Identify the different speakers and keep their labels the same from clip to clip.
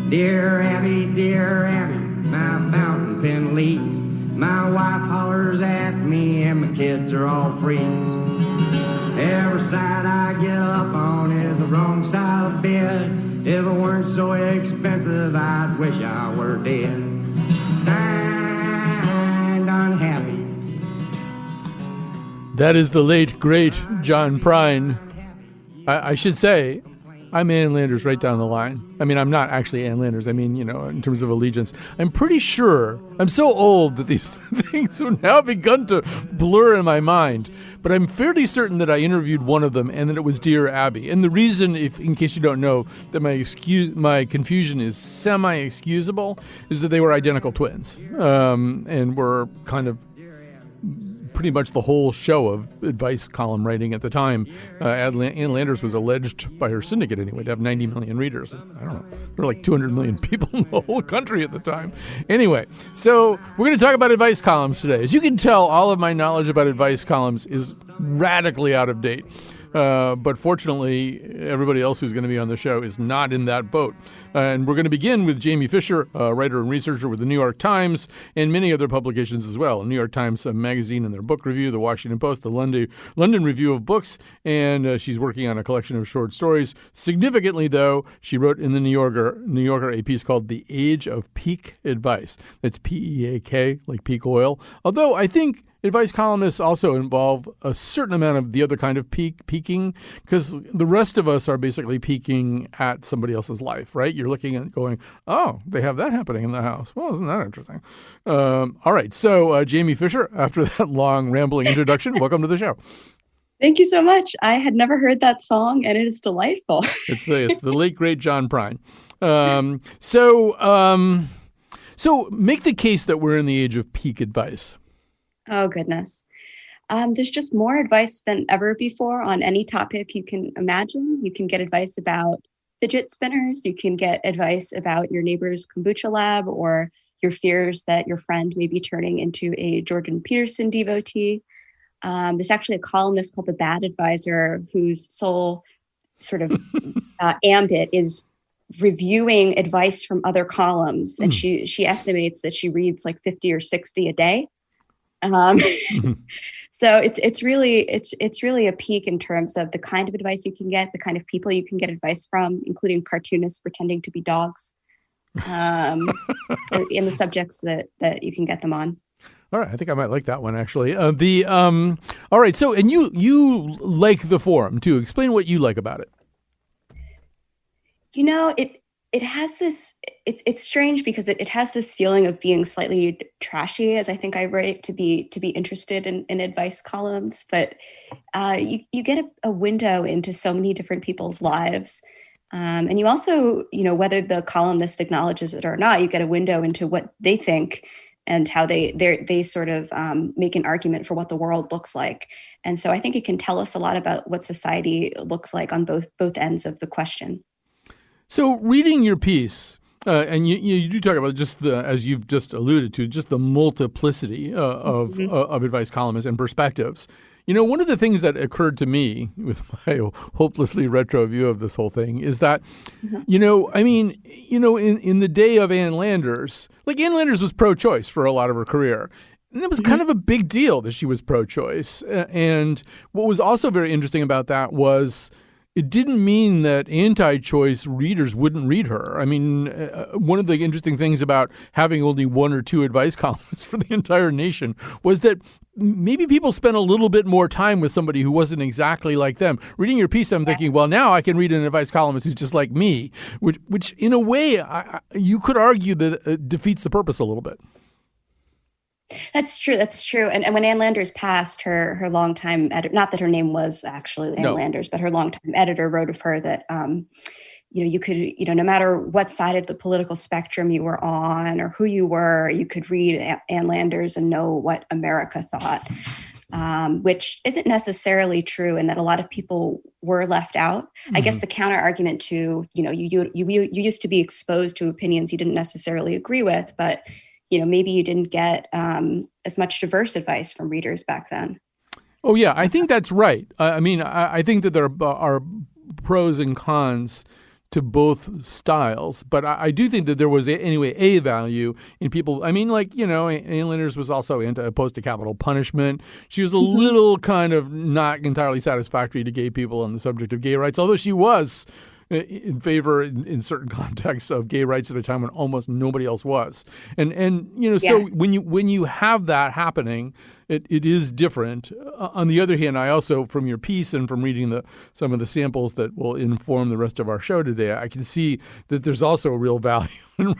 Speaker 1: Dear Abby, my fountain pen leaks. My wife hollers at me and my kids are all freaks. Every side I get up on is the wrong side of the bed. If it weren't so expensive, I'd wish I were dead. Signed unhappy.
Speaker 2: That is the late, great John Prine. I should say, I'm Ann Landers right down the line. I mean, I'm not actually Ann Landers. I mean, in terms of allegiance. I'm pretty sure, I'm so old that these things have now begun to blur in my mind. But I'm fairly certain that I interviewed one of them and that it was Dear Abby. And the reason, in case you don't know, that my confusion is semi-excusable is that they were identical twins and were kind of pretty much the whole show of advice column writing at the time. Ann Landers was alleged by her syndicate anyway to have 90 million readers. I don't know. There were like 200 million people in the whole country at the time. Anyway, so we're going to talk about advice columns today. As you can tell, all of my knowledge about advice columns is radically out of date. But fortunately, everybody else who's going to be on the show is not in that boat. And we're going to begin with Jamie Fisher, a writer and researcher with the New York Times and many other publications as well. The New York Times Magazine and their book review, the Washington Post, the London Review of Books, and she's working on a collection of short stories. Significantly, though, she wrote in the New Yorker a piece called The Age of Peak Advice. That's P-E-A-K, like peak oil. Although I think advice columnists also involve a certain amount of the other kind of peaking, because the rest of us are basically peaking at somebody else's life, right? You're looking at going, oh, they have that happening in the house. Well, isn't that interesting? All right. So Jamie Fisher, after that long rambling introduction, welcome to the show.
Speaker 3: Thank you so much. I had never heard that song, and it is delightful.
Speaker 2: It's the late, great John Prine. So make the case that we're in the age of peak advice.
Speaker 3: Oh, goodness. There's just more advice than ever before on any topic you can imagine. You can get advice about fidget spinners. You can get advice about your neighbor's kombucha lab or your fears that your friend may be turning into a Jordan Peterson devotee. There's actually a columnist called The Bad Advisor whose sole sort of ambit is reviewing advice from other columns. And she estimates that she reads like 50 or 60 a day. So it's really a peak in terms of the kind of advice you can get, the kind of people you can get advice from, including cartoonists pretending to be dogs, in the subjects that you can get them on.
Speaker 2: All right, I think I might like that one actually. All right, so and you like the forum too. Explain what you like about it.
Speaker 3: It has this, it's strange because it has this feeling of being slightly trashy, as I think I write, to be interested in advice columns. But you get a window into so many different people's lives. And you also, whether the columnist acknowledges it or not, you get a window into what they think and how they sort of make an argument for what the world looks like. And so I think it can tell us a lot about what society looks like on both ends of the question.
Speaker 2: So reading your piece, and you do talk about just as you've just alluded to, just the multiplicity of advice columnists and perspectives. One of the things that occurred to me with my hopelessly retro view of this whole thing is that, in the day of Ann Landers, like Ann Landers was pro-choice for a lot of her career. And it was kind of a big deal that she was pro-choice. And what was also very interesting about that was it didn't mean that anti-choice readers wouldn't read her. I mean, one of the interesting things about having only one or two advice columnists for the entire nation was that maybe people spent a little bit more time with somebody who wasn't exactly like them. Reading your piece, I'm thinking, well, now I can read an advice columnist who's just like me, which in a way, you could argue that it defeats the purpose a little bit.
Speaker 3: That's true. And when Ann Landers passed, her longtime editor, not that her name was actually Ann Landers, but her longtime editor wrote of her that, you could, no matter what side of the political spectrum you were on or who you were, you could read Ann Landers and know what America thought, which isn't necessarily true, and that a lot of people were left out. Mm-hmm. I guess the counter argument to, you used to be exposed to opinions you didn't necessarily agree with, but maybe you didn't get as much diverse advice from readers back then.
Speaker 2: Oh, yeah, I think that's right. I think that there are pros and cons to both styles. But I do think that there was, anyway, a value in people. I mean, like, Ann Landers was also opposed to capital punishment. She was a little kind of not entirely satisfactory to gay people on the subject of gay rights, although she was in favor in certain contexts of gay rights at a time when almost nobody else was. So when you have that happening, it is different. On the other hand, I also, from your piece and from reading some of the samples that will inform the rest of our show today, I can see that there's also a real value in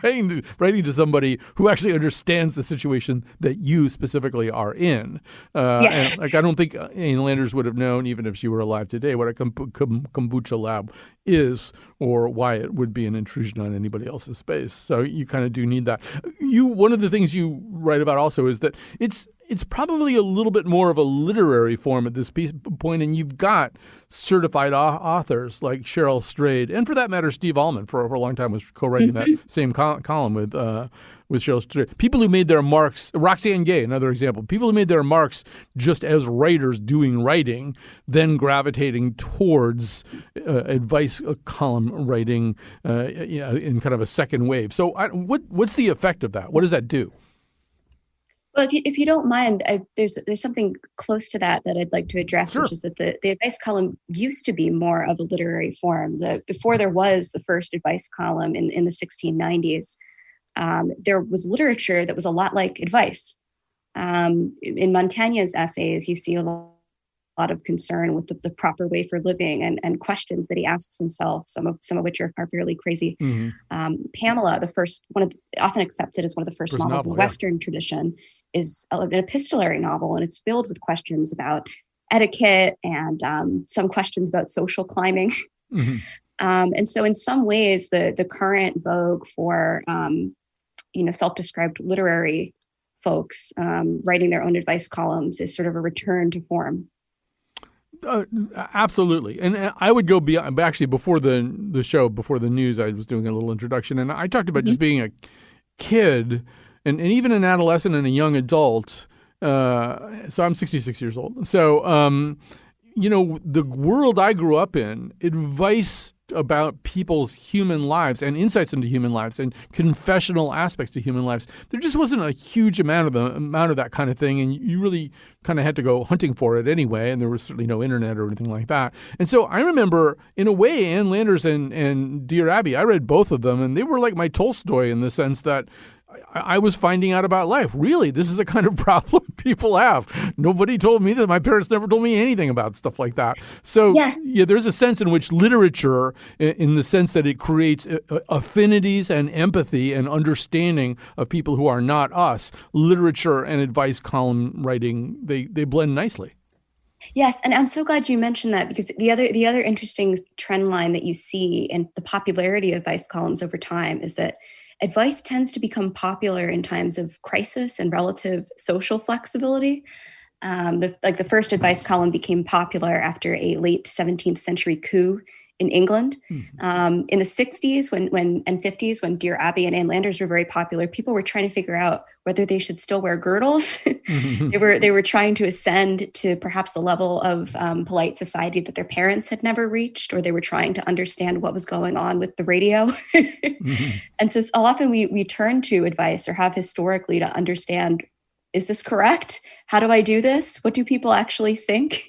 Speaker 2: writing to somebody who actually understands the situation that you specifically are in.
Speaker 3: Yes.
Speaker 2: And, I don't think Ann Landers would have known, even if she were alive today, what a kombucha lab is or why it would be an intrusion on anybody else's space. So you kind of do need that. One of the things you write about also is that it's probably a little bit more of a literary form at this point, and you've got certified authors like Cheryl Strayed, and for that matter, Steve Allman for a long time was co-writing that same column with Cheryl Strayed. People who made their marks, Roxane Gay, another example, people who made their marks just as writers doing writing, then gravitating towards advice column writing in kind of a second wave. So what's the effect of that? What does that do?
Speaker 3: Well, if you don't mind, there's something close to that I'd like to address,
Speaker 2: Sure.
Speaker 3: Which is that the advice column used to be more of a literary form. Before there was the first advice column in the 1690s, there was literature that was a lot like advice. In Montaigne's essays, you see a lot of concern with the proper way for living and questions that he asks himself, some of which are fairly crazy. Mm-hmm. Pamela, often accepted as one of the first novels in the Western tradition, is an epistolary novel, and it's filled with questions about etiquette and some questions about social climbing. Mm-hmm. And so in some ways, the current vogue for self-described literary folks writing their own advice columns is sort of a return to form.
Speaker 2: Absolutely. And I would go beyond, actually before the show, before the news, I was doing a little introduction, and I talked about just being a kid and even an adolescent and a young adult. So I'm 66 years old. So, the world I grew up in, advice about people's human lives and insights into human lives and confessional aspects to human lives, there just wasn't a huge amount of that kind of thing, and you really kind of had to go hunting for it anyway, and there was certainly no internet or anything like that. And so I remember, in a way, Ann Landers and Dear Abby, I read both of them, and they were like my Tolstoy in the sense that I was finding out about life. Really, this is a kind of problem people have. Nobody told me that. My parents never told me anything about stuff like that. So there's a sense in which literature, in the sense that it creates affinities and empathy and understanding of people who are not us, literature and advice column writing, they blend nicely.
Speaker 3: Yes, and I'm so glad you mentioned that, because the other interesting trend line that you see in the popularity of advice columns over time is that advice tends to become popular in times of crisis and relative social flexibility. The first advice column became popular after a late 17th century coup in England. Mm-hmm. In the 60s and 50s, when Dear Abby and Ann Landers were very popular, people were trying to figure out whether they should still wear girdles. Mm-hmm. They were trying to ascend to perhaps a level of polite society that their parents had never reached, or they were trying to understand what was going on with the radio. Mm-hmm. And so often we turn to advice, or have historically, to understand, is this correct? How do I do this? What do people actually think?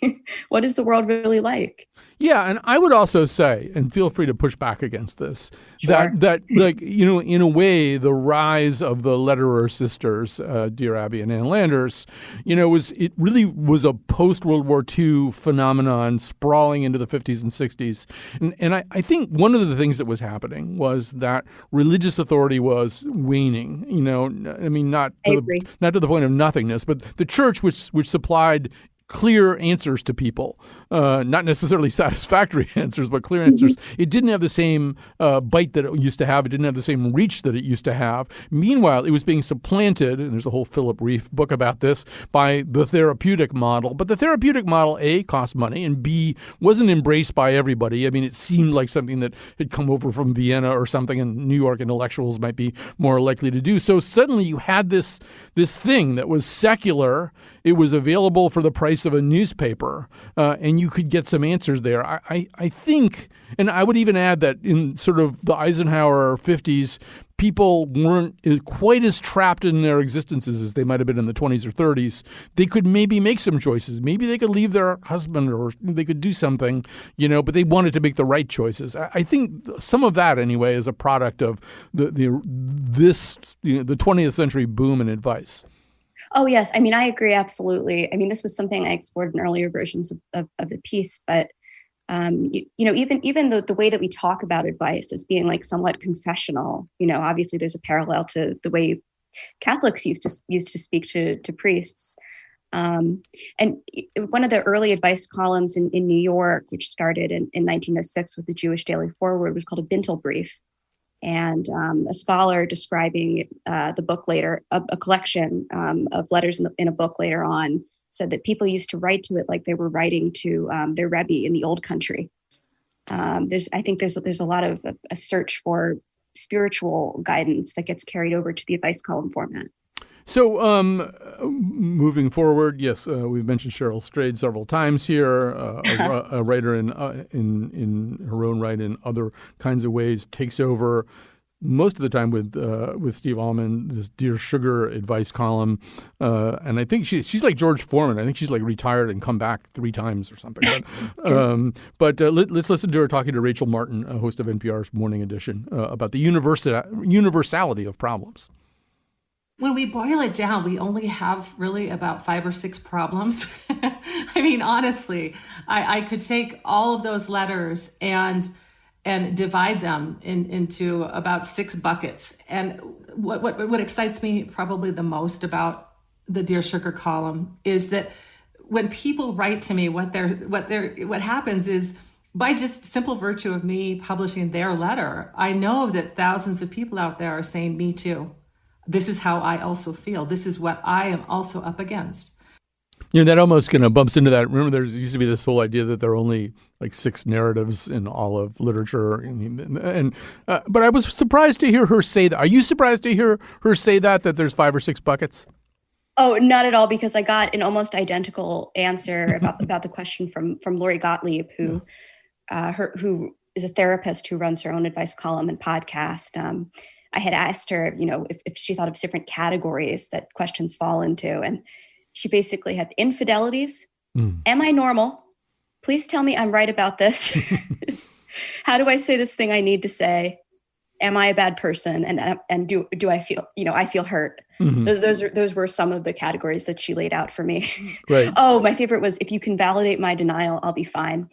Speaker 3: What is the world really like?
Speaker 2: Yeah, and I would also say, and feel free to push back against this,
Speaker 3: sure.
Speaker 2: that in a way, the rise of the Letterer sisters, Dear Abby and Ann Landers, it really was a post-World War II phenomenon sprawling into the 50s and 60s. And I think one of the things that was happening was that religious authority was waning. Not to the point of nothingness, but the church, which supplied clear answers to people, not necessarily satisfactory answers, but clear answers. Mm-hmm. It didn't have the same bite that it used to have. It didn't have the same reach that it used to have. Meanwhile, it was being supplanted, and there's a whole Philip Reif book about this, by the therapeutic model. But the therapeutic model, A, cost money, and B, wasn't embraced by everybody. I mean, it seemed like something that had come over from Vienna or something, and New York intellectuals might be more likely to do. So suddenly you had this thing that was secular it was available for the price of a newspaper, and you could get some answers there. I think, and I would even add that in sort of the Eisenhower 50s, people weren't quite as trapped in their existences as they might have been in the 20s or 30s. They could maybe make some choices. Maybe they could leave their husband or they could do something, but they wanted to make the right choices. I think some of that, anyway, is a product of the 20th century boom in advice.
Speaker 3: Oh, yes. I mean, I agree. Absolutely. I mean, this was something I explored in earlier versions of the piece, but even the way that we talk about advice as being like somewhat confessional, obviously there's a parallel to the way Catholics used to speak to priests. And one of the early advice columns in New York, which started in 1906 with the Jewish Daily Forward, was called a Bintel Brief. And a scholar describing the book later, a collection of letters in a book later on, said that people used to write to it like they were writing to their Rebbe in the old country. There's a lot of a search for spiritual guidance that gets carried over to the advice column format.
Speaker 2: So moving forward, yes, we've mentioned Cheryl Strayed several times here, a writer in her own right in other kinds of ways, takes over most of the time with Steve Allman, this Dear Sugar advice column. And I think she's like George Foreman. I think she's like retired and come back 3 times or something. But let's listen to her talking to Rachel Martin, a host of NPR's Morning Edition, about the universality of problems.
Speaker 4: When we boil it down, we only have really about 5 or 6 problems. I mean, honestly, I could take all of those letters and divide them into about 6 buckets. And what excites me probably the most about the Dear Sugar column is that when people write to me, what happens is, by just simple virtue of me publishing their letter, I know that thousands of people out there are saying, me too. This is how I also feel. This is what I am also up against.
Speaker 2: That almost kind of bumps into that. Remember, there used to be this whole idea that there are only like 6 narratives in all of literature. But I was surprised to hear her say that. Are you surprised to hear her say that there's 5 or 6 buckets?
Speaker 3: Oh, not at all, because I got an almost identical answer about the question from Lori Gottlieb, who is a therapist who runs her own advice column and podcast. I had asked her, if she thought of different categories that questions fall into. And she basically had infidelities. Am I normal? Please tell me I'm right about this. How do I say this thing I need to say? Am I a bad person? And do I feel, I feel hurt. Mm-hmm. Those were some of the categories that she laid out for me.
Speaker 2: Right.
Speaker 3: Oh, my favorite was, if you can validate my denial, I'll be fine.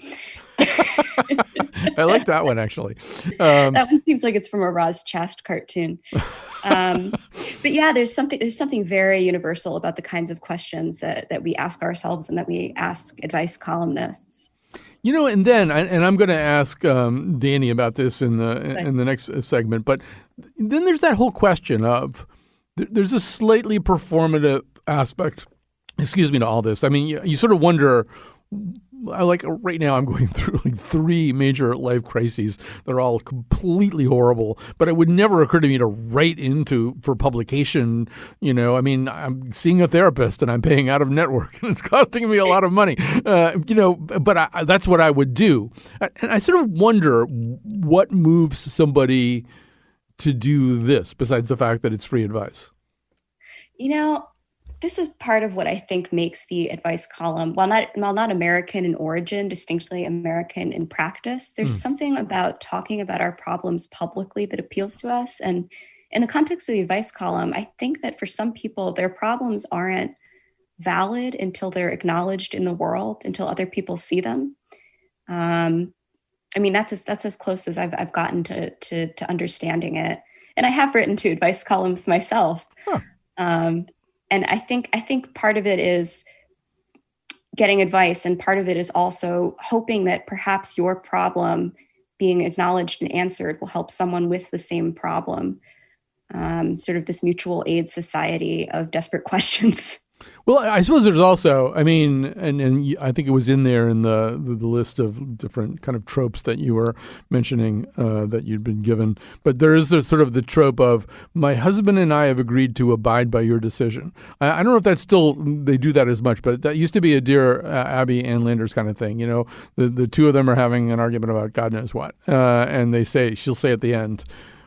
Speaker 2: I like that one, actually.
Speaker 3: That one seems like it's from a Roz Chast cartoon. But yeah, there's something very universal about the kinds of questions that we ask ourselves and that we ask advice columnists.
Speaker 2: And then, and I'm going to ask Danny about this in the next segment, but then there's that whole question of there's a slightly performative aspect, to all this. I mean, you sort of wonder. Like right now, I'm going through like 3 major life crises that are all completely horrible, but it would never occur to me to write for publication. I mean, I'm seeing a therapist and I'm paying out of network and it's costing me a lot of money, but that's what I would do. And I sort of wonder what moves somebody to do this besides the fact that it's free advice.
Speaker 3: This is part of what I think makes the advice column, while not American in origin, distinctly American in practice. There's something about talking about our problems publicly that appeals to us. And in the context of the advice column, I think that for some people, their problems aren't valid until they're acknowledged in the world, until other people see them. I mean, that's as close as I've gotten to understanding it. And I have written 2 advice columns myself. Huh. And I think part of it is getting advice, and part of it is also hoping that perhaps your problem being acknowledged and answered will help someone with the same problem. Sort of this mutual aid society of desperate questions.
Speaker 2: Well, I suppose there's also, I mean, and I think it was in there in the list of different kind of tropes that you were mentioning that you'd been given. But there is sort of the trope of, my husband and I have agreed to abide by your decision. I don't know if that's still, they do that as much, but that used to be a Dear Abby Ann Landers kind of thing. You know, the two of them are having an argument about God knows what. And she'll say at the end,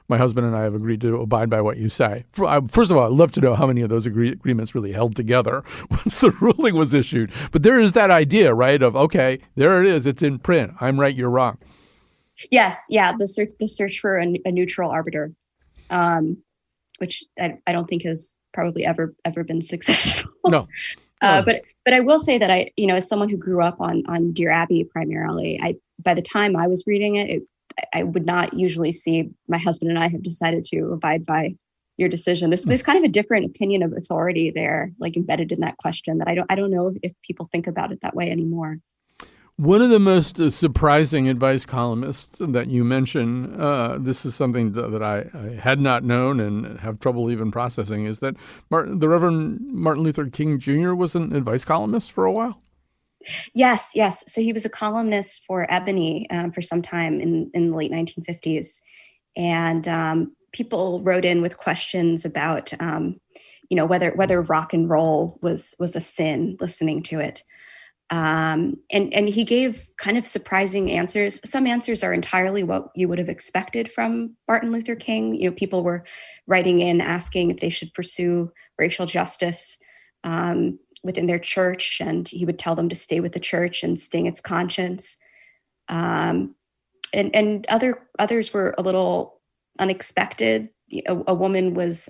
Speaker 2: my husband and I have agreed to abide by what you say. First of all, I'd love to know how many of those agreements really held together once the ruling was issued. But there is that idea, right, of, okay, there it is. It's in print. I'm right, you're wrong.
Speaker 3: Yes. Yeah. The search for a neutral arbiter, which I don't think has probably ever been successful.
Speaker 2: No.
Speaker 3: But I will say that as someone who grew up on Dear Abby primarily, by the time I was reading it, I would not usually see my husband and I have decided to abide by your decision. There's kind of a different opinion of authority there, like embedded in that question, that I don't know if people think about it that way anymore.
Speaker 2: One of the most surprising advice columnists that you mention, this is something that I had not known and have trouble even processing, is that the Reverend Martin Luther King Jr. was an advice columnist for a while.
Speaker 3: Yes. So he was a columnist for Ebony for some time in the late 1950s. And people wrote in with questions about, whether rock and roll was a sin, listening to it. And he gave kind of surprising answers. Some answers are entirely what you would have expected from Martin Luther King. You know, people were writing in asking if they should pursue racial justice within their church, and he would tell them to stay with the church and sting its conscience. And others were a little unexpected. A woman was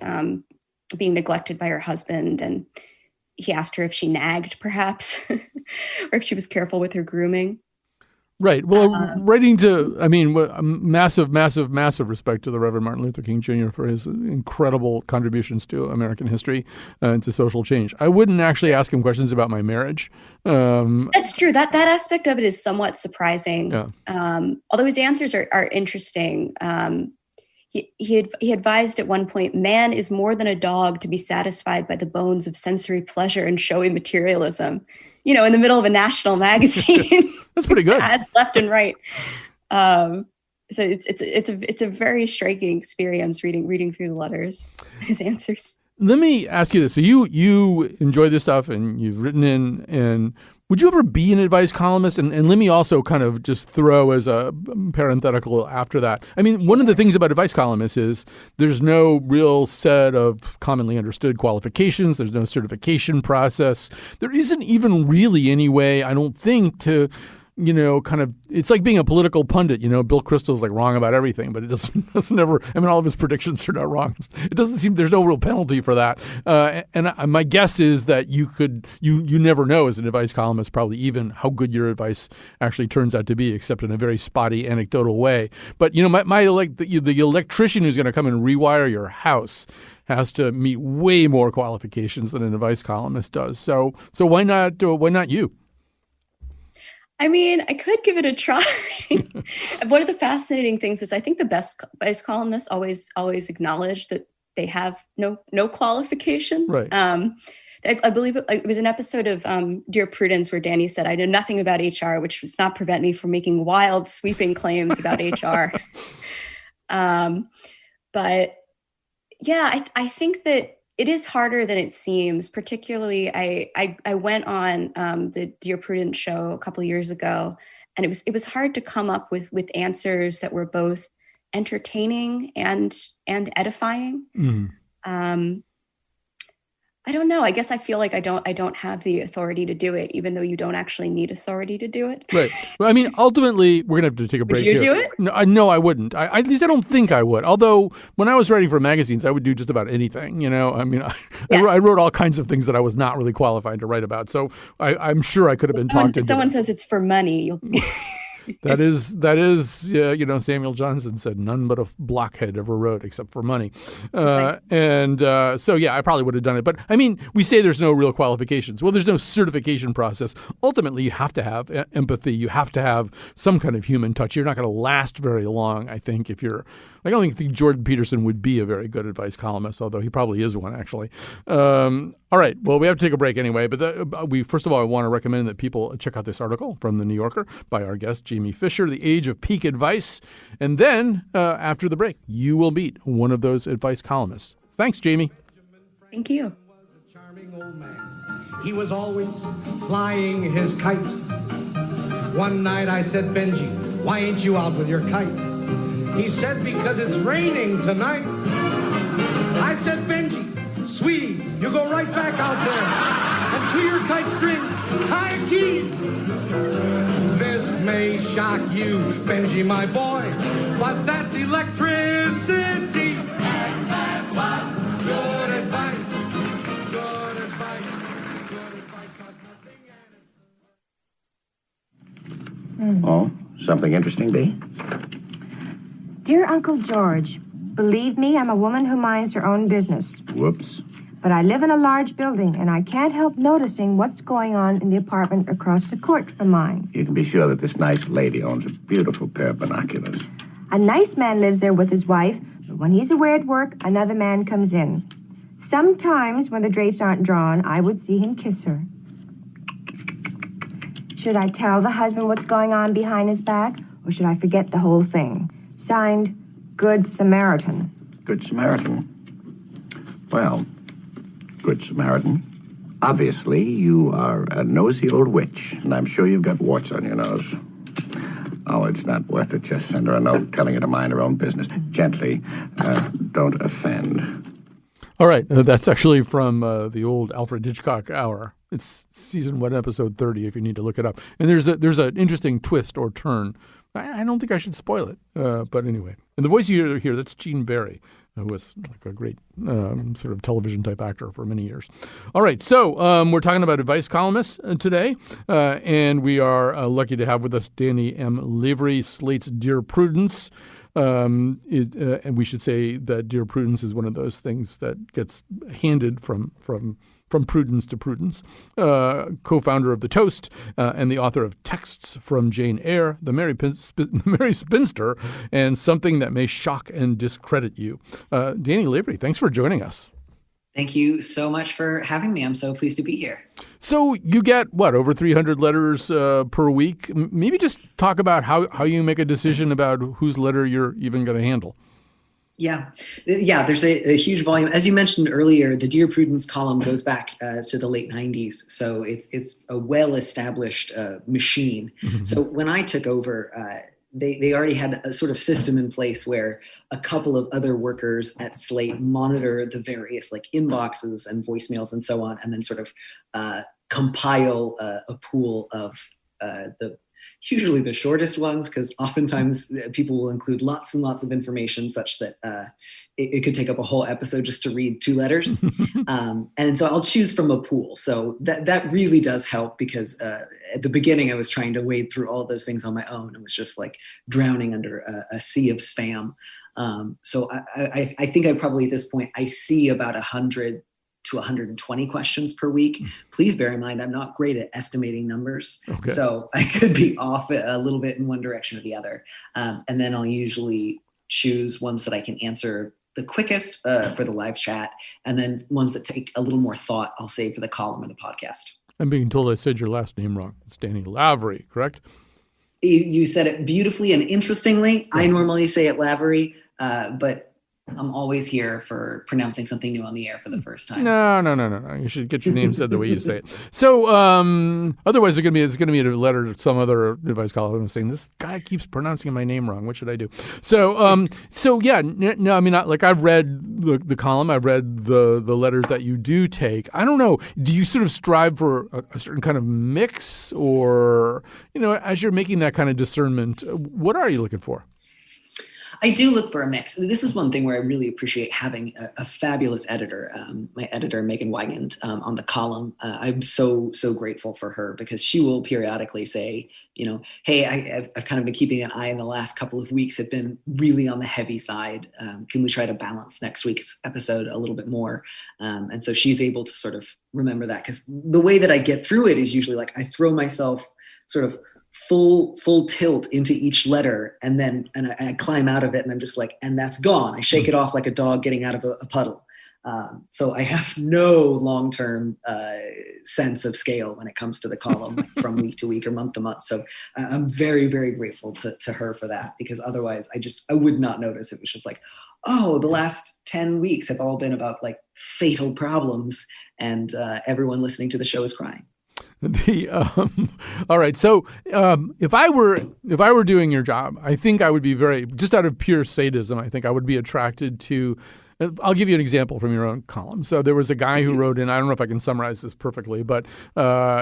Speaker 3: being neglected by her husband, and he asked her if she nagged, perhaps, or if she was careful with her grooming.
Speaker 2: Right. Well, massive respect to the Reverend Martin Luther King Jr. for his incredible contributions to American history and to social change. I wouldn't actually ask him questions about my marriage.
Speaker 3: That's true. That aspect of it is somewhat surprising.
Speaker 2: Yeah.
Speaker 3: Although his answers are interesting. He advised at one point, man is more than a dog to be satisfied by the bones of sensory pleasure and showy materialism. In the middle of a national magazine.
Speaker 2: That's pretty good.
Speaker 3: Ads left and right. So it's a very striking experience reading through the letters, his answers.
Speaker 2: Let me ask you this. So you enjoy this stuff and you've written in, and would you ever be an advice columnist? And let me also kind of just throw as a parenthetical after that. I mean, one of the things about advice columnists is there's no real set of commonly understood qualifications. There's no certification process. There isn't even really any way, I don't think, to kind of, it's like being a political pundit. Bill Kristol's like wrong about everything, but it doesn't ever, all of his predictions are not wrong. It doesn't seem, there's no real penalty for that. And my guess is that you never know as an advice columnist probably even how good your advice actually turns out to be, except in a very spotty anecdotal way. But, the electrician who's going to come and rewire your house has to meet way more qualifications than an advice columnist does. So why not you?
Speaker 3: I could give it a try. One of the fascinating things is I think the best advice columnists always acknowledge that they have no qualifications.
Speaker 2: Right.
Speaker 3: I believe it was an episode of Dear Prudence where Danny said, I know nothing about HR, which does not prevent me from making wild, sweeping claims about HR. But yeah, I think that it is harder than it seems. Particularly, I went on the Dear Prudence show a couple of years ago, and it was hard to come up with answers that were both entertaining and edifying. Mm. I don't know. I guess I feel like I don't have the authority to do it, even though you don't actually need authority to do it.
Speaker 2: Right. Well, ultimately, we're going to have to take a break here.
Speaker 3: Would you do it?
Speaker 2: No, I wouldn't. At least I don't think I would. Although when I was writing for magazines, I would do just about anything. Yes. I wrote all kinds of things that I was not really qualified to write about. So I'm sure I could have been talked into.
Speaker 3: Someone says it's for money. You'll
Speaker 2: That is, Samuel Johnson said, none but a blockhead ever wrote except for money. So, yeah, I probably would have done it. But, we say there's no real qualifications. Well, there's no certification process. Ultimately, you have to have empathy. You have to have some kind of human touch. You're not going to last very long, I think, if you're I don't think Jordan Peterson would be a very good advice columnist, although he probably is one, actually. All right. Well, we have to take a break anyway. But first of all, I want to recommend that people check out this article from The New Yorker by our guest, Jamie Fisher, The Age of Peak Advice. And then after the break, you will meet one of those advice columnists. Thanks, Jamie.
Speaker 3: Thank you.
Speaker 1: Charming old man. He was always flying his kite. One night I said, Benji, why ain't you out with your kite? He said, because it's raining tonight. I said, Benji, sweetie, you go right back out there and to your kite string, tie a key. This may shock you, Benji, my boy, but that's electricity. And that was good advice. Good advice. Good advice costs nothing.
Speaker 5: Oh, something interesting, Bee?
Speaker 6: Dear Uncle George, believe me, I'm a woman who minds her own business.
Speaker 5: Whoops.
Speaker 6: But I live in a large building, and I can't help noticing what's going on in the apartment across the court from mine.
Speaker 5: You can be sure that this nice lady owns a beautiful pair of binoculars.
Speaker 6: A nice man lives there with his wife, but when he's away at work, another man comes in. Sometimes, when the drapes aren't drawn, I would see him kiss her. Should I tell the husband what's going on behind his back, or should I forget the whole thing? Signed, Good Samaritan.
Speaker 5: Good Samaritan. Well, Good Samaritan. Obviously, you are a nosy old witch, and I'm sure you've got warts on your nose. Oh, it's not worth it. Just send her a note telling her to mind her own business. Gently. Don't offend.
Speaker 2: All right. That's actually from the old Alfred Hitchcock hour. It's season 1, episode 30, if you need to look it up. And there's an interesting twist or turn. I don't think I should spoil it. But anyway. And the voice you hear, that's Gene Barry, who was like a great sort of television type actor for many years. All right. So we're talking about advice columnists today. And we are lucky to have with us Danny M. Lavery, Slate's Dear Prudence. And we should say that Dear Prudence is one of those things that gets handed from Prudence to Prudence, co-founder of The Toast and the author of Texts from Jane Eyre, The Merry Spinster, and Something That May Shock and Discredit You. Danny Lavery, thanks for joining us.
Speaker 7: Thank you so much for having me. I'm so pleased to be here.
Speaker 2: So you get, over 300 letters per week? Maybe just talk about how you make a decision about whose letter you're even going to handle.
Speaker 7: Yeah, there's a huge volume. As you mentioned earlier, the Dear Prudence column goes back to the late 90s. So it's a well-established machine. Mm-hmm. So when I took over, they already had a sort of system in place where a couple of other workers at Slate monitor the various like inboxes and voicemails and so on, and then sort of compile a pool of usually the shortest ones, because oftentimes people will include lots and lots of information such that it could take up a whole episode just to read 2 letters. And so I'll choose from a pool. So that really does help, because at the beginning I was trying to wade through all those things on my own. It was just like drowning under a sea of spam. So I think I probably at this point, I see about 100 to 120 questions per week. Please bear in mind, I'm not great at estimating numbers. Okay. So I could be off a little bit in one direction or the other. And then I'll usually choose ones that I can answer the quickest for the live chat. And then ones that take a little more thought, I'll save for the column or the podcast. I'm
Speaker 2: being told I said your last name wrong. It's Danny Lavery, correct?
Speaker 7: You said it beautifully and interestingly. I normally say it Lavery, but I'm always here for pronouncing something new on the air for the first time.
Speaker 2: No. You should get your name said the way you say it. So otherwise it's going to be a letter to some other advice columnist saying, this guy keeps pronouncing my name wrong. What should I do? So yeah, no, I mean, I've read the column. I've read the letters that you do take. I don't know. Do you sort of strive for a certain kind of mix, or, as you're making that kind of discernment, what are you looking for?
Speaker 7: I do look for a mix. This is one thing where I really appreciate having a fabulous editor, my editor, Megan Wygand, on the column. I'm so grateful for her, because she will periodically say, hey, I've kind of been keeping an eye in the last couple of weeks, have been really on the heavy side. Can we try to balance next week's episode a little bit more? And so she's able to sort of remember that, because the way that I get through it is usually like I throw myself sort of full tilt into each letter, and I climb out of it, and I'm just like, and that's gone. I shake it off like a dog getting out of a puddle. So I have no long-term sense of scale when it comes to the column, like from week to week or month to month. So I'm very, very grateful to her for that, because otherwise I would not notice. It was just like, oh, the last 10 weeks have all been about like fatal problems, and everyone listening to the show is crying.
Speaker 2: All right. So if I were doing your job, I think I would be just out of pure sadism, I think I would be attracted to. I'll give you an example from your own column. So there was a guy who wrote in, I don't know if I can summarize this perfectly, but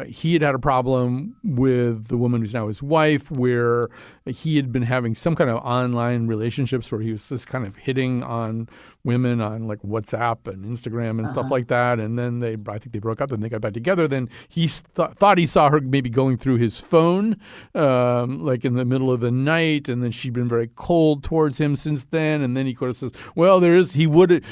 Speaker 2: he had a problem with the woman who's now his wife, where he had been having some kind of online relationships where he was just kind of hitting on women on like WhatsApp and Instagram and stuff like that. And then I think they broke up and they got back together. Then he thought he saw her maybe going through his phone, like in the middle of the night. And then she'd been very cold towards him since then. And then he kind of says, well,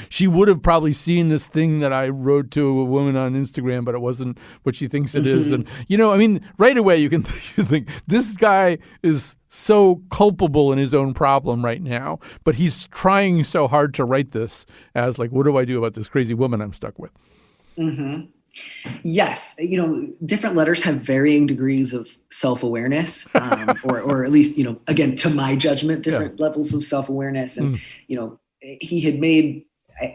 Speaker 2: she would have probably seen this thing that I wrote to a woman on Instagram, but it wasn't what she thinks it is. And, I mean, right away you can think this guy is so culpable in his own problem right now, but he's trying so hard to write this as like, what do I do about this crazy woman I'm stuck with?
Speaker 7: Mm-hmm. Yes. Different letters have varying degrees of self-awareness, or at least, again, to my judgment, different levels of self-awareness. And, he had made,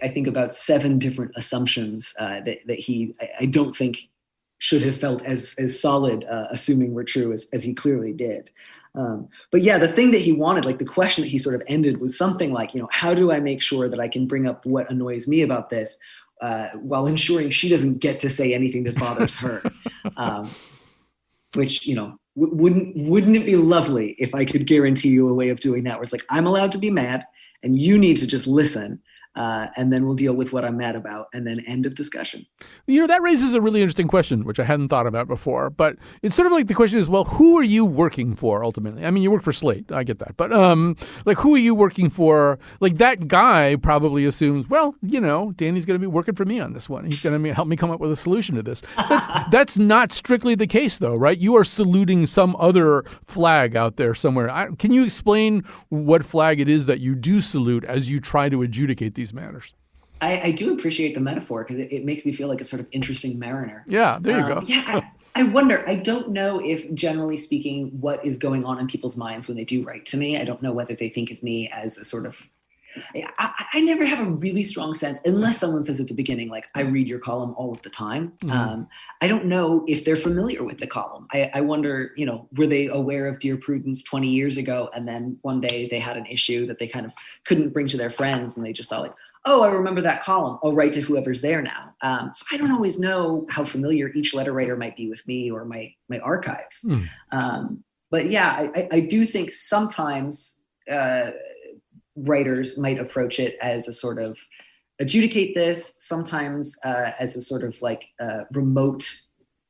Speaker 7: I think, about 7 different assumptions that he, I don't think, should have felt as solid, assuming were true as he clearly did. But yeah, the thing that he wanted, like the question that he sort of ended, was something like, how do I make sure that I can bring up what annoys me about this while ensuring she doesn't get to say anything that bothers her? Which, wouldn't it be lovely if I could guarantee you a way of doing that where it's like, I'm allowed to be mad and you need to just listen. And then we'll deal with what I'm mad about, and then end of discussion.
Speaker 2: That raises a really interesting question, which I hadn't thought about before. But it's sort of like the question is, well, who are you working for ultimately? I mean, you work for Slate. I get that. But like, who are you working for? Like, that guy probably assumes, well, Danny's going to be working for me on this one. He's going to help me come up with a solution to this. That's not strictly the case, though, right? You are saluting some other flag out there somewhere. Can you explain what flag it is that you do salute as you try to adjudicate these matters?
Speaker 7: I do appreciate the metaphor, because it makes me feel like a sort of interesting mariner.
Speaker 2: Yeah, there you go.
Speaker 7: Yeah, I wonder. I don't know if, generally speaking, what is going on in people's minds when they do write to me. I don't know whether they think of me as a sort of... I never have a really strong sense, unless someone says at the beginning, like, I read your column all of the time. Mm-hmm. I don't know if they're familiar with the column. I wonder, were they aware of Dear Prudence 20 years ago, and then one day they had an issue that they kind of couldn't bring to their friends, and they just thought like, oh, I remember that column. I'll write to whoever's there now. So I don't always know how familiar each letter writer might be with me or my archives. But yeah, I do think sometimes writers might approach it as a sort of adjudicate this, sometimes as a sort of like remote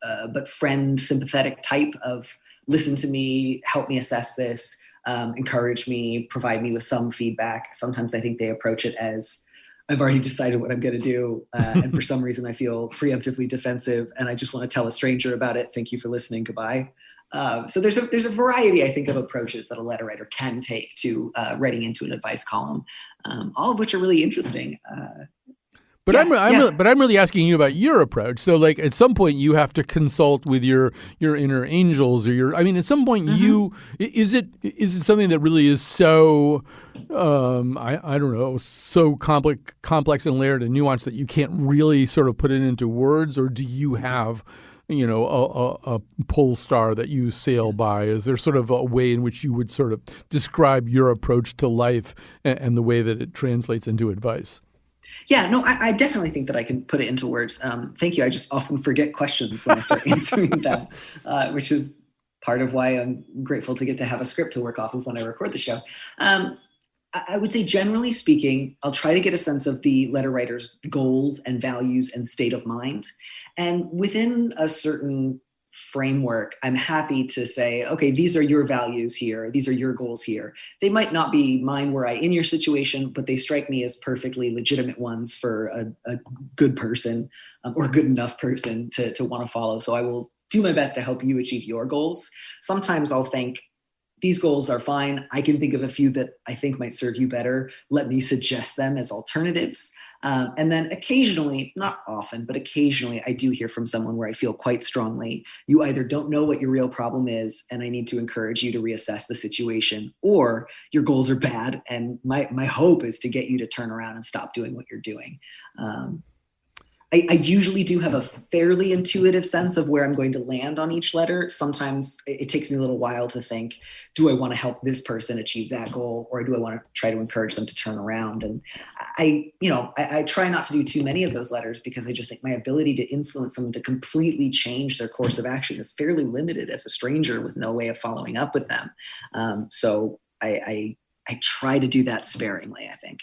Speaker 7: but friend sympathetic type of listen to me, help me assess this, encourage me, provide me with some feedback. Sometimes I think they approach it as, I've already decided what I'm going to do, and for some reason I feel preemptively defensive and I just want to tell a stranger about it. Thank you for listening. Goodbye. So there's a variety, I think, of approaches that a letter writer can take to writing into an advice column, all of which are really interesting.
Speaker 2: But I'm really asking you about your approach. So, like, at some point you have to consult with your inner angels, or at some point is it something that really is so I don't know, so complex and layered and nuanced that you can't really sort of put it into words, or do you have a pole star that you sail by? Is there sort of a way in which you would sort of describe your approach to life and the way that it translates into advice?
Speaker 7: Yeah, no, I definitely think that I can put it into words. Thank you. I just often forget questions when I start answering them, which is part of why I'm grateful to get to have a script to work off of when I record the show. I would say, generally speaking, I'll try to get a sense of the letter writer's goals and values and state of mind. And within a certain framework, I'm happy to say, okay, these are your values here. These are your goals here. They might not be mine were I in your situation, but they strike me as perfectly legitimate ones for a good person or good enough person to want to follow. So I will do my best to help you achieve your goals. Sometimes I'll think, these goals are fine. I can think of a few that I think might serve you better. Let me suggest them as alternatives. And then occasionally, not often, but occasionally I do hear from someone where I feel quite strongly, you either don't know what your real problem is, and I need to encourage you to reassess the situation, or your goals are bad. And my hope is to get you to turn around and stop doing what you're doing. I usually do have a fairly intuitive sense of where I'm going to land on each letter. Sometimes it takes me a little while to think, do I want to help this person achieve that goal, or do I want to try to encourage them to turn around? And I try not to do too many of those letters, because I just think my ability to influence someone to completely change their course of action is fairly limited as a stranger with no way of following up with them. So I try to do that sparingly, I think.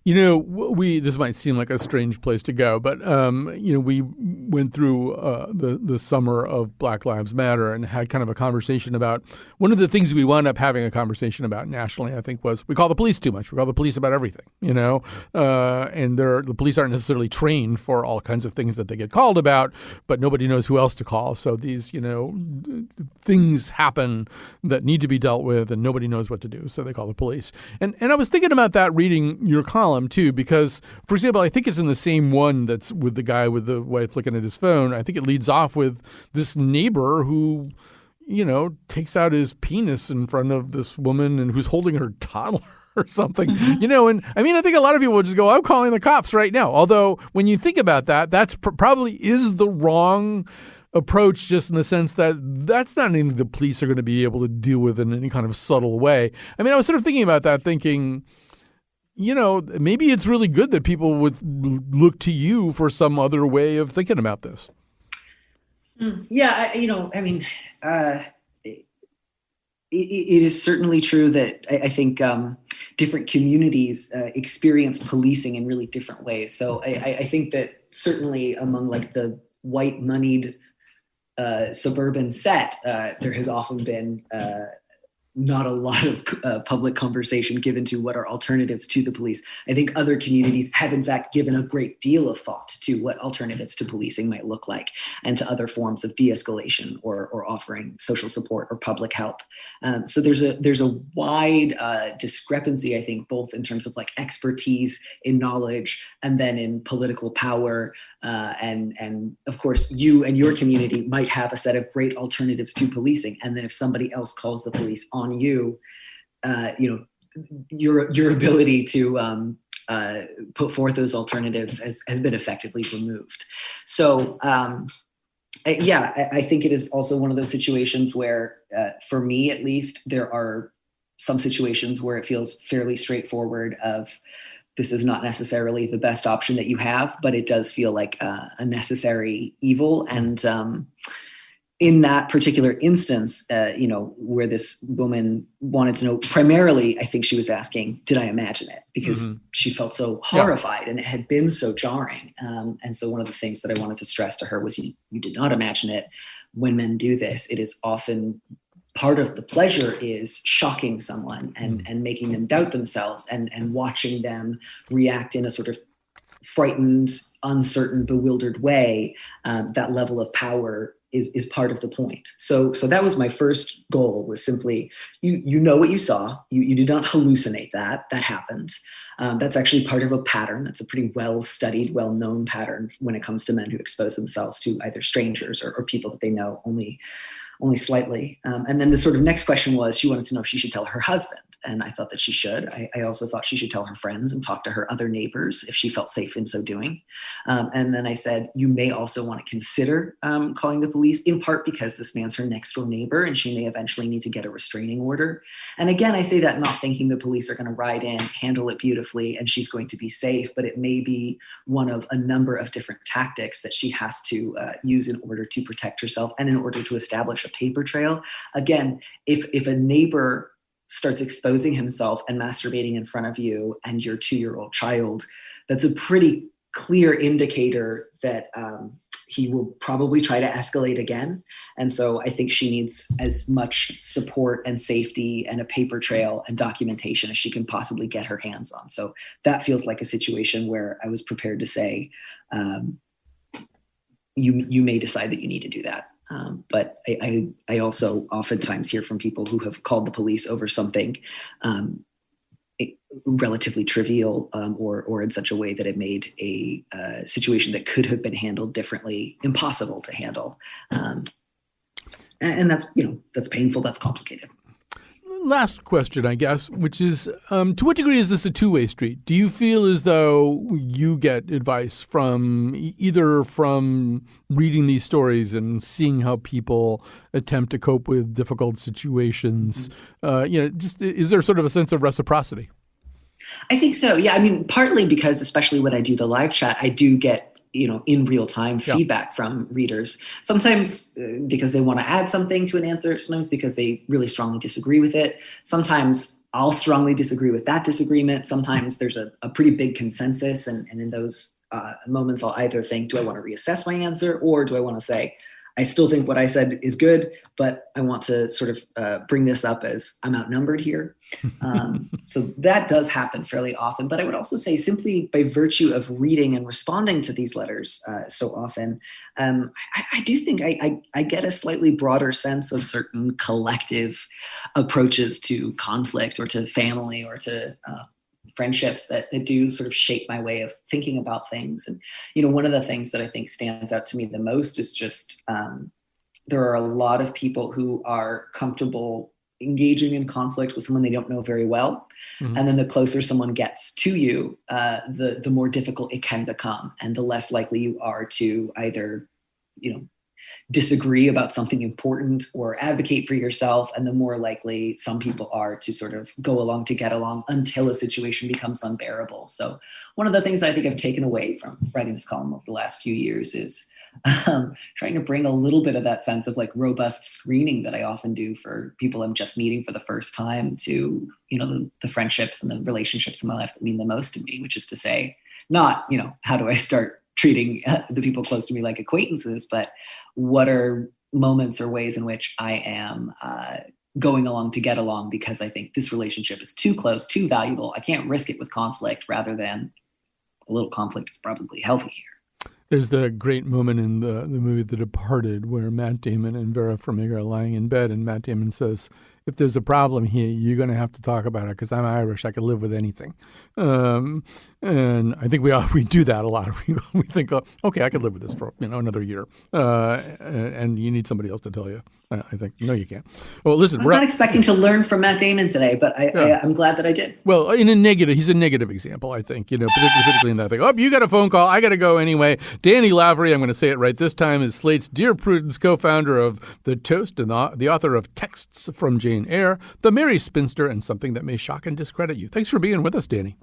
Speaker 2: This might seem like a strange place to go, but we went through the summer of Black Lives Matter and had kind of a conversation about, one of the things we wound up having a conversation about nationally, I think, was we call the police too much. We call the police about everything, and the police aren't necessarily trained for all kinds of things that they get called about, but nobody knows who else to call. So these, things happen that need to be dealt with, and nobody knows what to do. So they call the police. And I was thinking about that reading your column too, because, for example, I think it's in the same one that's with the guy with the wife looking at his phone. I think it leads off with this neighbor who, takes out his penis in front of this woman and who's holding her toddler or something, and I think a lot of people would just go, I'm calling the cops right now. Although when you think about that, that's probably is the wrong approach, just in the sense that that's not anything the police are going to be able to deal with in any kind of subtle way. I was sort of thinking about that, thinking, maybe it's really good that people would look to you for some other way of thinking about this.
Speaker 7: Yeah, it is certainly true that I think different communities experience policing in really different ways. So I think that certainly among like the white moneyed suburban set, there has often been not a lot of public conversation given to what are alternatives to the police. I think other communities have, in fact, given a great deal of thought to what alternatives to policing might look like, and to other forms of de-escalation or offering social support or public help. So there's a wide discrepancy, I think, both in terms of like expertise in knowledge and then in political power. And of course, you and your community might have a set of great alternatives to policing. And then if somebody else calls the police on you, your ability to put forth those alternatives has been effectively removed. So, I think it is also one of those situations where, for me at least, there are some situations where it feels fairly straightforward of, this is not necessarily the best option that you have, but it does feel like a necessary evil. And in that particular instance, where this woman wanted to know, primarily, I think she was asking, did I imagine it? Because she felt so horrified and it had been so jarring. And so one of the things that I wanted to stress to her was, you did not imagine it. When men do this, it is often part of the pleasure is shocking someone and making them doubt themselves and watching them react in a sort of frightened, uncertain, bewildered way. That level of power is part of the point. So that was my first goal, was simply, you know what you saw. You did not hallucinate that. That happened. That's actually part of a pattern. That's a pretty well-studied, well-known pattern when it comes to men who expose themselves to either strangers or people that they know only slightly. And then the sort of next question was, she wanted to know if she should tell her husband. And I thought that she should. I also thought she should tell her friends and talk to her other neighbors if she felt safe in so doing. And then I said, you may also want to consider calling the police, in part because this man's her next door neighbor and she may eventually need to get a restraining order. And again, I say that not thinking the police are going to ride in, handle it beautifully, and she's going to be safe, but it may be one of a number of different tactics that she has to use in order to protect herself and in order to establish a paper trail. Again, if a neighbor starts exposing himself and masturbating in front of you and your 2-year-old child, that's a pretty clear indicator that he will probably try to escalate again. And so I think she needs as much support and safety and a paper trail and documentation as she can possibly get her hands on. So that feels like a situation where I was prepared to say, you may decide that you need to do that. But I also oftentimes hear from people who have called the police over something relatively trivial, or in such a way that it made a situation that could have been handled differently impossible to handle. And that's painful, that's complicated.
Speaker 2: Last question, I guess, which is, to what degree is this a two-way street? Do you feel as though you get advice from either from reading these stories and seeing how people attempt to cope with difficult situations? Just is there sort of a sense of reciprocity?
Speaker 7: I think so. Yeah. I mean, partly because, especially when I do the live chat, I do get in real time feedback from readers, sometimes because they want to add something to an answer, sometimes because they really strongly disagree with it. Sometimes I'll strongly disagree with that disagreement. Sometimes there's a pretty big consensus. And in those moments, I'll either think, do I want to reassess my answer, or do I want to say, I still think what I said is good, but I want to sort of bring this up as I'm outnumbered here. So that does happen fairly often. But I would also say, simply by virtue of reading and responding to these letters so often, I do think I get a slightly broader sense of certain collective approaches to conflict, or to family, or to friendships that do sort of shape my way of thinking about things. And, one of the things that I think stands out to me the most is just there are a lot of people who are comfortable engaging in conflict with someone they don't know very well. Mm-hmm. And then the closer someone gets to you, the more difficult it can become, and the less likely you are to either, disagree about something important or advocate for yourself, and the more likely some people are to sort of go along to get along until a situation becomes unbearable. So one of the things that I think I've taken away from writing this column over the last few years is trying to bring a little bit of that sense of robust screening that I often do for people I'm just meeting for the first time, to the friendships and the relationships in my life that mean the most to me, which is to say, not how do I start treating the people close to me like acquaintances, but what are moments or ways in which I am going along to get along because I think this relationship is too close, too valuable. I can't risk it with conflict, rather than a little conflict is probably healthy here.
Speaker 2: There's the great moment in the movie The Departed where Matt Damon and Vera Farmiga are lying in bed, and Matt Damon says, if there's a problem here, you're going to have to talk about it, because I'm Irish. I can live with anything. And I think we do that a lot. We think, okay, I could live with this for another year. And you need somebody else to tell you. I think, no, you can't. Well, listen.
Speaker 7: I was not expecting to learn from Matt Damon today, but I'm glad that I did.
Speaker 2: Well, he's a negative example, I think, particularly in that thing. Oh, you got a phone call. I got to go anyway. Danny Lavery, I'm going to say it right this time, is Slate's Dear Prudence co-founder of The Toast and the author of Texts from Jane Eyre, The Merry Spinster, and Something That May Shock and Discredit You. Thanks for being with us, Danny.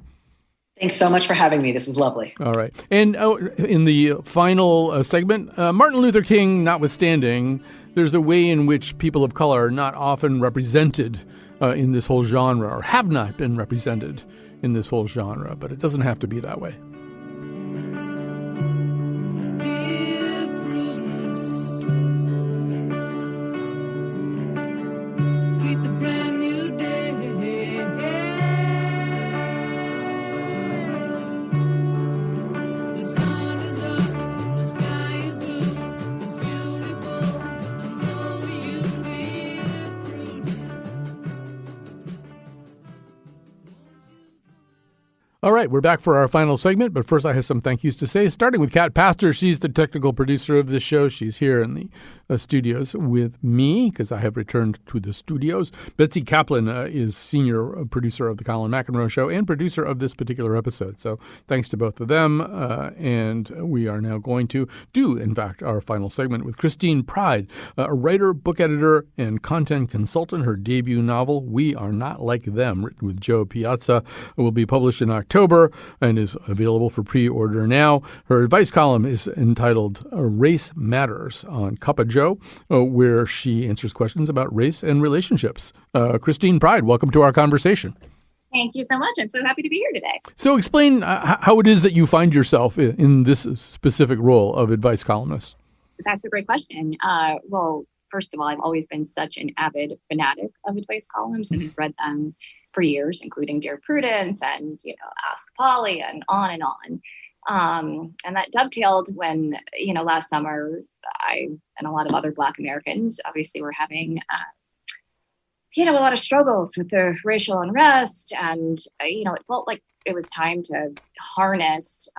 Speaker 7: Thanks so much for having me. This is lovely.
Speaker 2: All right. And in the final segment, Martin Luther King notwithstanding, there's a way in which people of color are not often represented in this whole genre, or have not been represented in this whole genre, but it doesn't have to be that way. All right, we're back for our final segment, but first I have some thank yous to say, starting with Kat Pastor. She's the technical producer of this show. She's here in the studios with me, because I have returned to the studios. Betsy Kaplan is senior producer of the Colin McEnroe Show and producer of this particular episode. So thanks to both of them. And we are now going to do, in fact, our final segment with Christine Pride, a writer, book editor, and content consultant. Her debut novel, We Are Not Like Them, written with Joe Piazza, will be published in October and is available for pre-order now. Her advice column is entitled Race Matters on Cup of Joe, where she answers questions about race and relationships. Christine Pride, welcome to our conversation.
Speaker 8: Thank you so much. I'm so happy to be here today.
Speaker 2: So explain how it is that you find yourself in this specific role of advice columnist.
Speaker 8: That's a great question. Well, first of all, I've always been such an avid fanatic of advice columns and have read them for years, including Dear Prudence and, Ask Polly and on and on. And that dovetailed when, last summer, I and a lot of other Black Americans obviously were having, a lot of struggles with the racial unrest. And, it felt like it was time to harness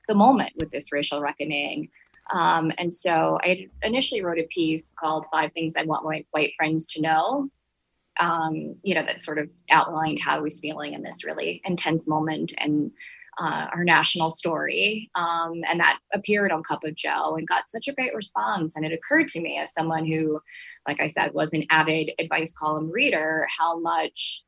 Speaker 8: the moment with this racial reckoning. And so I initially wrote a piece called 5 Things I Want My White Friends to Know, that sort of outlined how I was feeling in this really intense moment and our national story. And that appeared on Cup of Joe and got such a great response. And it occurred to me as someone who, like I said, was an avid advice column reader, how much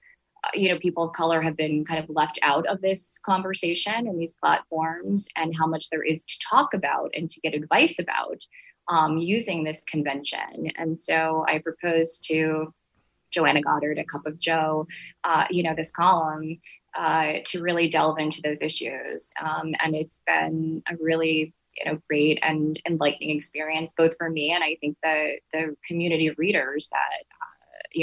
Speaker 8: people of color have been kind of left out of this conversation and these platforms, and how much there is to talk about and to get advice about using this convention. And so I proposed to Joanna Goddard at Cup of Joe, this column to really delve into those issues. And it's been a really great and enlightening experience, both for me and I think the community of readers that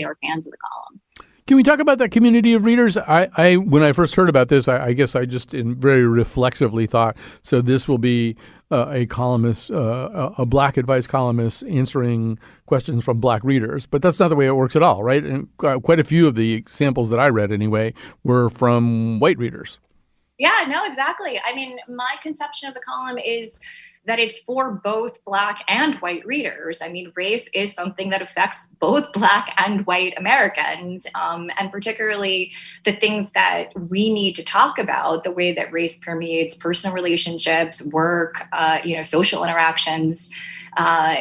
Speaker 8: are fans of the column.
Speaker 2: Can we talk about that community of readers? I when I first heard about this, I guess I just very reflexively thought, so this will be a columnist, a Black advice columnist answering questions from Black readers. But that's not the way it works at all, right? And quite a few of the samples that I read anyway were from white readers.
Speaker 8: Yeah, no, exactly. I mean, my conception of the column is that it's for both Black and white readers. I mean, race is something that affects both Black and white Americans, and particularly the things that we need to talk about, the way that race permeates personal relationships, work, social interactions.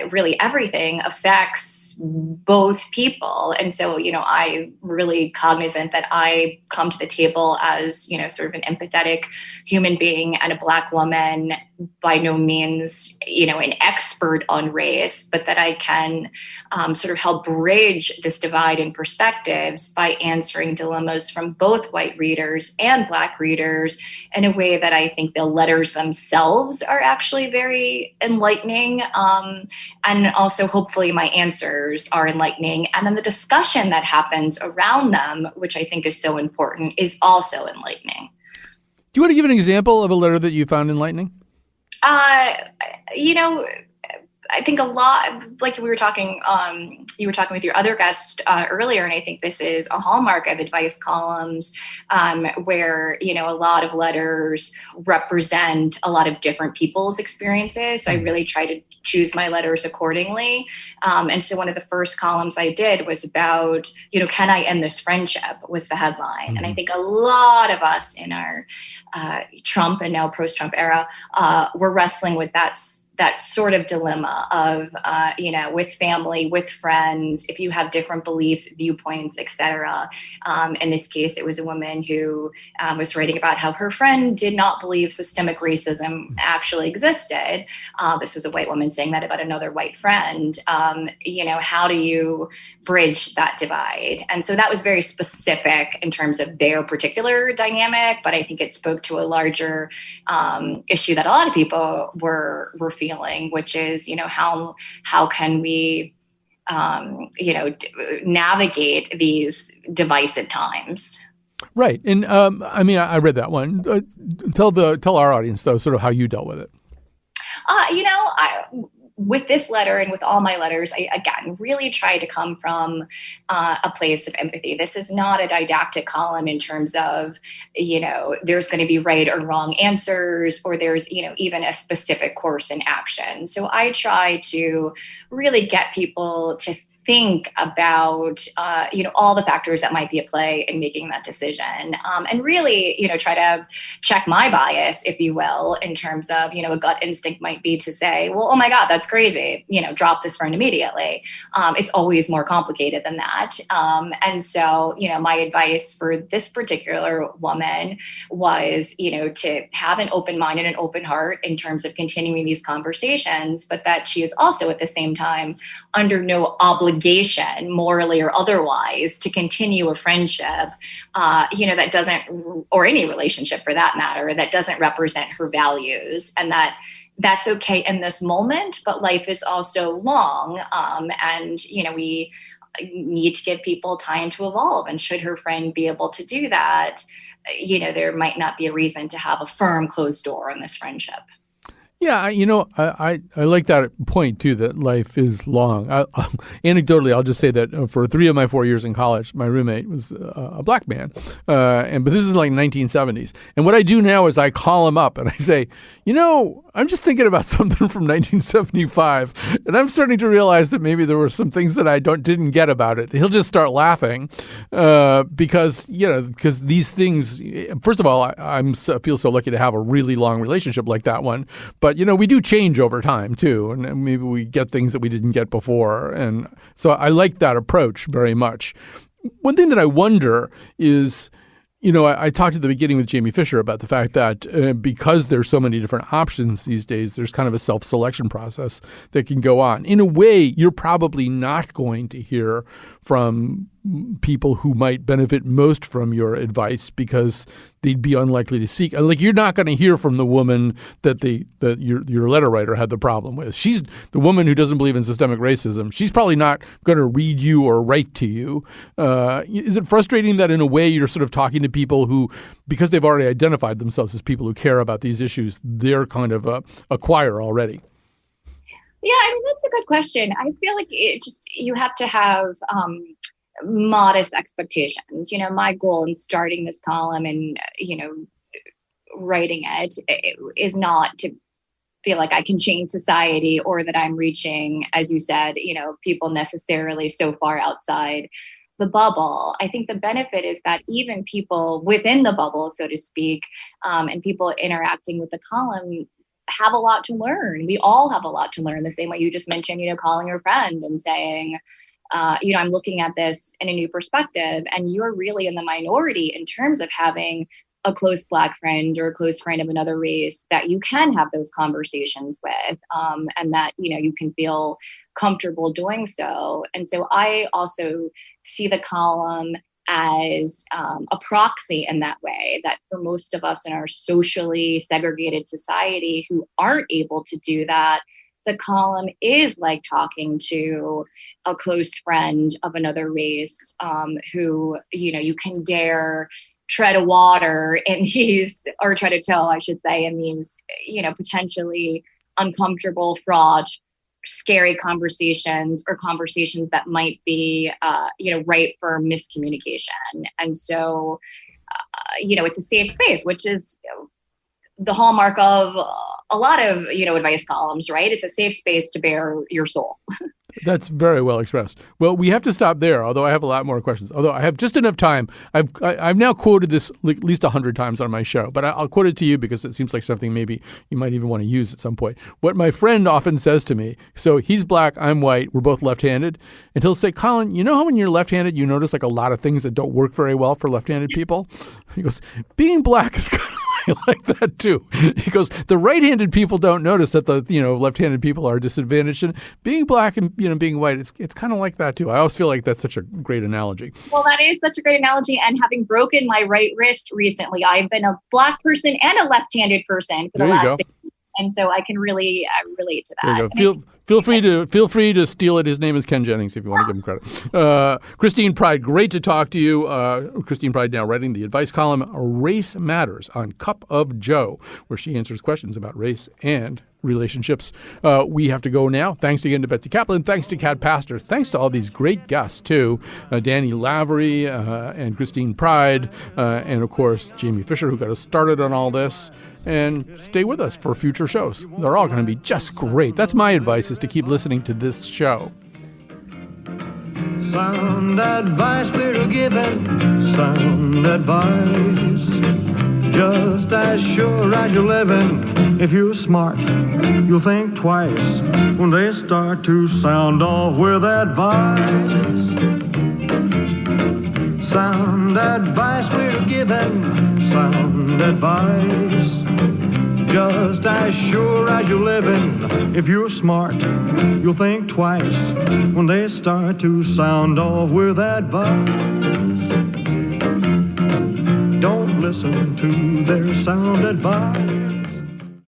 Speaker 8: Really everything affects both people. And so, I'm really cognizant that I come to the table as, sort of an empathetic human being and a Black woman, by no means, an expert on race, but that I can sort of help bridge this divide in perspectives by answering dilemmas from both white readers and Black readers in a way that I think the letters themselves are actually very enlightening. And also, hopefully, my answers are enlightening. And then the discussion that happens around them, which I think is so important, is also enlightening.
Speaker 2: Do you want to give an example of a letter that you found enlightening?
Speaker 8: I think a lot, like we were talking, you were talking with your other guest earlier, and I think this is a hallmark of advice columns, where, a lot of letters represent a lot of different people's experiences. So I really try to choose my letters accordingly. And so one of the first columns I did was about, can I end this friendship, was the headline. Mm-hmm. And I think a lot of us in our Trump and now post-Trump era were wrestling with that sort of dilemma of, with family, with friends, if you have different beliefs, viewpoints, etc. In this case, it was a woman who was writing about how her friend did not believe systemic racism actually existed. This was a white woman saying that about another white friend. How do you bridge that divide? And so that was very specific in terms of their particular dynamic, but I think it spoke to a larger issue that a lot of people were feeling, which is, how can we, navigate these divisive times?
Speaker 2: Right. And I read that one. Tell our audience, though, sort of how you dealt with it.
Speaker 8: With this letter and with all my letters, I, again, really try to come from a place of empathy. This is not a didactic column in terms of, there's going to be right or wrong answers, or there's, even a specific course in action. So I try to really get people to think about, all the factors that might be at play in making that decision. And really, try to check my bias, if you will, in terms of, a gut instinct might be to say, well, oh my God, that's crazy. Drop this friend immediately. It's always more complicated than that. And so, my advice for this particular woman was, to have an open mind and an open heart in terms of continuing these conversations, but that she is also at the same time under no obligation, morally or otherwise, to continue a friendship, that doesn't, or any relationship for that matter, that doesn't represent her values, and that's okay in this moment, but life is also long. And, we need to give people time to evolve. And should her friend be able to do that, there might not be a reason to have a firm closed door on this friendship.
Speaker 2: Yeah, I like that point too, that life is long. Anecdotally, I'll just say that for 3 of my 4 years in college, my roommate was a black man, but this is like 1970s. And what I do now is I call him up and I say, I'm just thinking about something from 1975, and I'm starting to realize that maybe there were some things that I didn't get about it. He'll just start laughing because these things. First of all, I feel so lucky to have a really long relationship like that one, but we do change over time too, and maybe we get things that we didn't get before, and so I like that approach very much. One thing that I wonder is, I talked at the beginning with Jamie Fisher about the fact that because there's so many different options these days, there's kind of a self-selection process that can go on. In a way, you're probably not going to hear from people who might benefit most from your advice because they'd be unlikely to seek. Like, you're not going to hear from the woman that your letter writer had the problem with. She's the woman who doesn't believe in systemic racism. She's probably not going to read you or write to you. Is it frustrating that in a way you're sort of talking to people who, because they've already identified themselves as people who care about these issues, they're kind of a choir already?
Speaker 8: Yeah, that's a good question. I feel like you have to have modest expectations. My goal in starting this column and, writing it is not to feel like I can change society or that I'm reaching, as you said, people necessarily so far outside the bubble. I think the benefit is that even people within the bubble, so to speak, and people interacting with the column have a lot to learn. We all have a lot to learn, the same way you just mentioned, calling your friend and saying, I'm looking at this in a new perspective, and you're really in the minority in terms of having a close Black friend or a close friend of another race that you can have those conversations with, and that, you can feel comfortable doing so. And so I also see the column as a proxy in that way, that for most of us in our socially segregated society who aren't able to do that, the column is like talking to a close friend of another race who, you can dare tread water in these, or tread a toe, I should say, in these, potentially uncomfortable, fraught, scary conversations, or conversations that might be, ripe for miscommunication. And so, it's a safe space, which is the hallmark of a lot of, advice columns, right? It's a safe space to bare your soul.
Speaker 2: That's very well expressed. Well, we have to stop there, although I have a lot more questions. Although I have just enough time. I've now quoted this at least 100 times on my show, but I'll quote it to you because it seems like something maybe you might even want to use at some point. What my friend often says to me, so he's Black, I'm white, we're both left-handed, and he'll say, Colin, you know how when you're left-handed you notice like a lot of things that don't work very well for left-handed people? He goes, being Black is kind of like that too. He goes, the right-handed people don't notice that the left-handed people are disadvantaged, and being Black and being white, it's kind of like that too. I always feel like that's such a great analogy.
Speaker 8: Well, that is such a great analogy. And having broken my right wrist recently, I've been a Black person and a left-handed person for the last 6 years. And so I can really relate to that.
Speaker 2: There you go. Feel free to steal it. His name is Ken Jennings, if you want to give him credit. Christine Pride, great to talk to you. Christine Pride now writing the advice column Race Matters on Cup of Joe, where she answers questions about race and relationships. We have to go now. Thanks again to Betsy Kaplan. Thanks to Kat Pastor. Thanks to all these great guests, too. Danny Lavery and Christine Pride, and, of course, Jamie Fisher, who got us started on all this. And stay with us for future shows. They're all going to be just great. That's my advice, is to keep listening to this show.
Speaker 1: Sound advice we're giving, sound advice. Just as sure as you're living, if you're smart, you'll think twice when they start to sound off with advice. Sound advice we're giving, sound advice. Just as sure as you're living, if you're smart, you'll think twice when they start to sound off with advice. Don't listen to their sound advice.